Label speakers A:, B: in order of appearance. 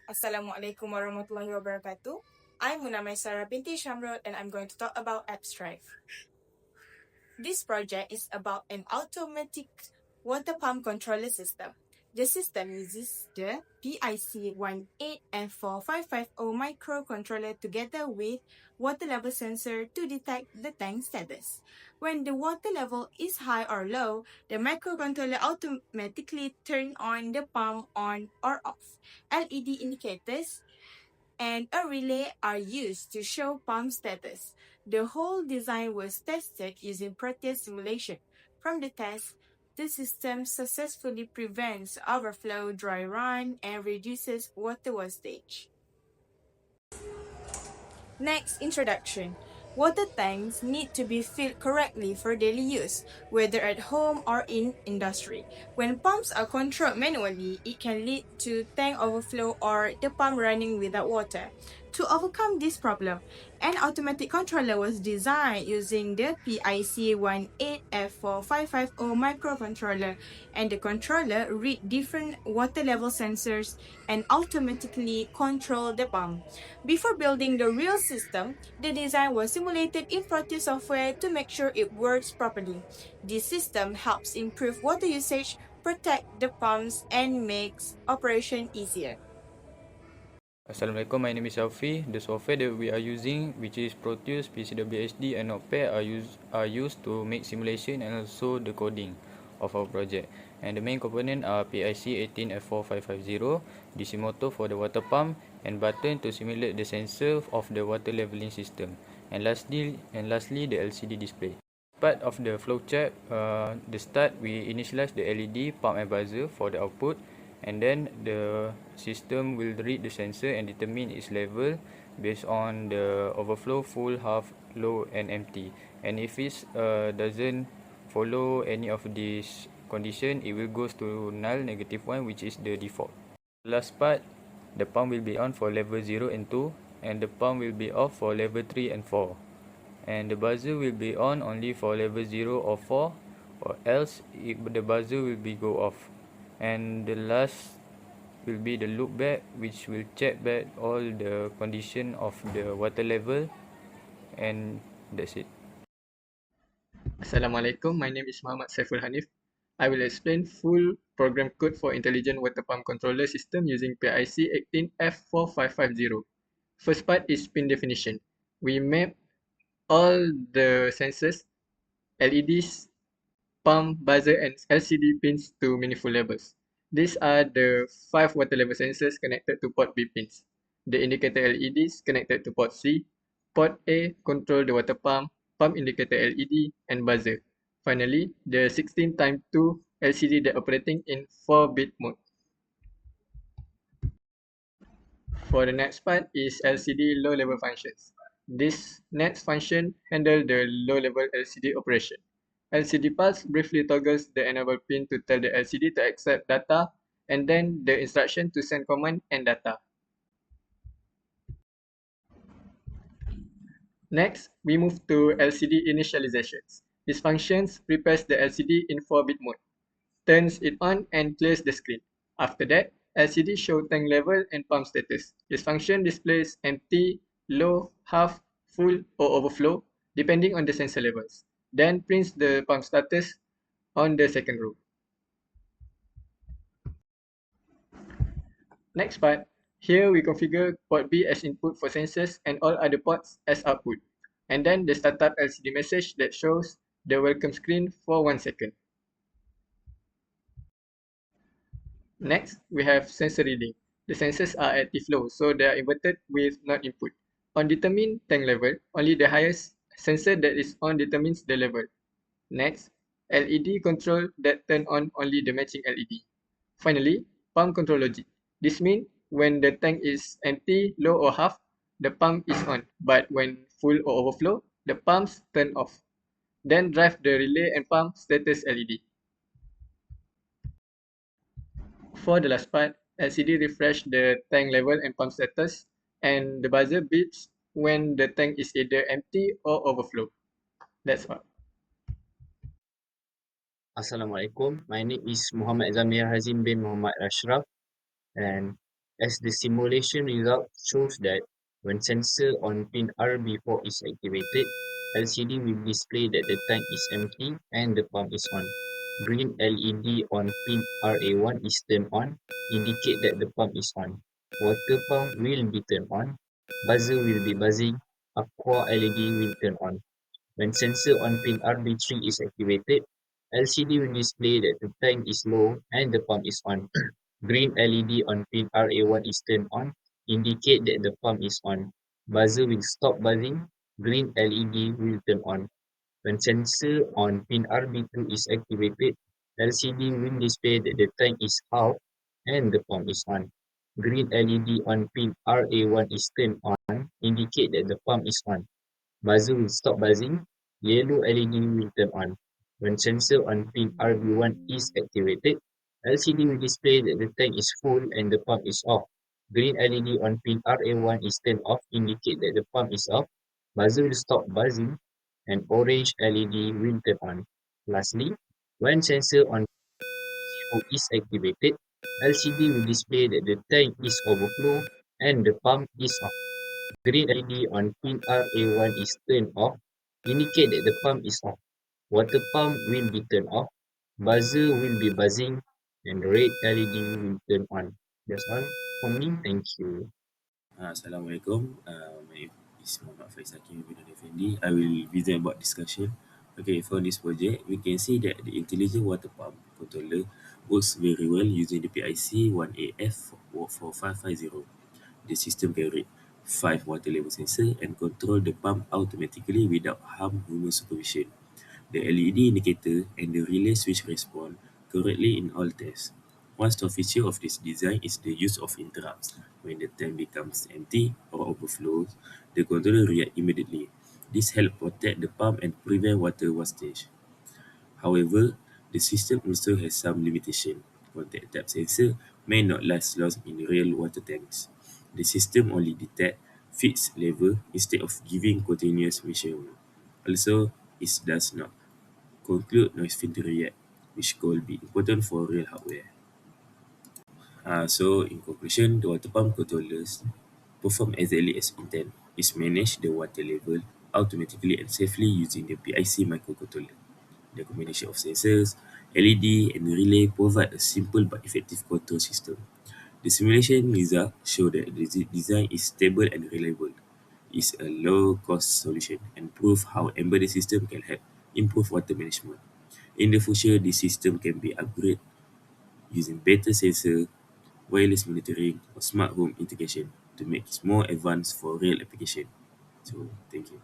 A: Assalamualaikum warahmatullahi wabarakatuh. I'm Maisarah binti Hishamrul and I'm going to talk about Asyraf. This project is about an automatic water pump controller system. The system uses the BIC18F4550 microcontroller together with water level sensor to detect the tank status. When the water level is high or low, the microcontroller automatically turns on the pump on or off. LED indicators and a relay are used to show pump status. The whole design was tested using Proteus simulation. From the test, the system successfully prevents overflow, dry run, and reduces water wastage. Next, introduction. Water tanks need to be filled correctly for daily use, whether at home or in industry. When pumps are controlled manually, it can lead to tank overflow or the pump running without water. To overcome this problem, an automatic controller was designed using the PIC18F4550 microcontroller, and the controller read different water level sensors and automatically control the pump. Before building the real system, the design was simulated in Proteus software to make sure it works properly. This system helps improve water usage, protect the pumps, and makes operation easier.
B: Assalamualaikum, my name is Saufi. The software that we are using, which is Proteus, PCWHD and Notepad, are used to make simulation and also the coding of our project. And the main component are PIC18F4550, DC motor for the water pump, and button to simulate the sensor of the water leveling system. And lastly, the LCD display. Part of the flowchart, the start we initialize the LED, pump and buzzer for the output, and then the system will read the sensor and determine its level based on the overflow, full, half, low, and empty. And if it doesn't follow any of these condition, it will goes to null, -1, which is the default. Last part, the pump will be on for level 0 and 2, and the pump will be off for level 3 and 4. And the buzzer will be on only for level 0 or 4, or else the buzzer will be go off. And the last will be the loop back, which will check back all the condition of the water level, and that's it.
C: Assalamualaikum, my name is Muhamad Saiful Hanif. I will explain full program code for intelligent water pump controller system using PIC 18F4550. First part is pin definition. We map all the sensors, LEDs, pump, buzzer and LCD pins to meaningful levels. These are the 5 water level sensors connected to port B pins. The indicator LEDs connected to port C. Port A control the water pump, pump indicator LED and buzzer. Finally, the 16x2 LCD that operating in 4-bit mode. For the next part is LCD low level functions. This next function handle the low level LCD operation. LCD pulse briefly toggles the enable pin to tell the LCD to accept data and then the instruction to send command and data. Next, we move to LCD initializations. This function prepares the LCD in 4-bit mode, turns it on and clears the screen. After that, LCD shows tank level and pump status. This function displays empty, low, half, full or overflow depending on the sensor levels. Then prints the pump status on the second row. Next part, here we configure port B as input for sensors and all other ports as output. And then the startup LCD message that shows the welcome screen for 1 second. Next, we have sensor reading. The sensors are at low, so they are inverted with not input. On determine tank level, only the highest sensor that is on determines the level. Next, LED control that turn on only the matching LED. Finally, pump control logic. This means when the tank is empty, low or half, the pump is on. But when full or overflow, the pumps turn off. Then drive the relay and pump status LED. For the last part, LCD refresh the tank level and pump status, and the buzzer beeps when the tank is either empty or overflow. That's all.
D: Assalamualaikum. My name is Muhammad Zamir Hazim bin Muhammad Asyraf, and as the simulation result shows that when sensor on pin RB4 is activated, LCD will display that the tank is empty and the pump is on. Green LED on pin RA1 is turned on, indicate that the pump is on. Water pump will be turned on. Buzzer will be buzzing. Aqua LED will turn on. When sensor on pin RB3 is activated, LCD will display that the tank is low and the pump is on. Green LED on pin RA1 is turned on, indicate that the pump is on. Buzzer will stop buzzing. Green LED will turn on. When sensor on pin RB2 is activated, LCD will display that the tank is half and the pump is on. Green LED on pin RA1 is turned on, indicate that the pump is on. Buzzer will stop buzzing. Yellow LED will turn on. When sensor on pin RB1 is activated, LCD will display that the tank is full and the pump is off. Green LED on pin RA1 is turned off, indicate that the pump is off. Buzzer will stop buzzing and orange LED will turn on. Lastly, when sensor on 0 is activated, LCD will display that the tank is overflow and the pump is off. Green LED on pin RA1 is turned off, indicate that the pump is off. Water pump will be turned off, buzzer will be buzzing, and red LED will turn on. That's all from me. Thank you.
E: Assalamualaikum. My name is Muhamad Faiz Hakimi bin Affendi. I will present about discussion. Okay, for this project, we can see that the intelligent water pump controller works very well using the PIC 1AF4550. The system can read 5 water level sensor and control the pump automatically without harm human supervision. The LED indicator and the relay switch respond correctly in all tests. One strong feature of this design is the use of interrupts. When the tank becomes empty or overflows, the controller reacts immediately. This helps protect the pump and prevent water wastage. However, the system also has some limitation. Contact tap sensor may not last long in real water tanks. The system only detects fixed level instead of giving continuous measurement. Also, it does not conclude noise filtering yet, which could be important for real hardware. So in conclusion, the water pump controllers perform exactly as intended. It manage the water level automatically and safely using the PIC microcontroller. The combination of sensors, LED, and relay provide a simple but effective control system. The simulation result show that the design is stable and reliable. It's a low-cost solution and prove how embedded system can help improve water management. In the future, this system can be upgraded using better sensor, wireless monitoring, or smart home integration to make it more advanced for real application. So, thank you.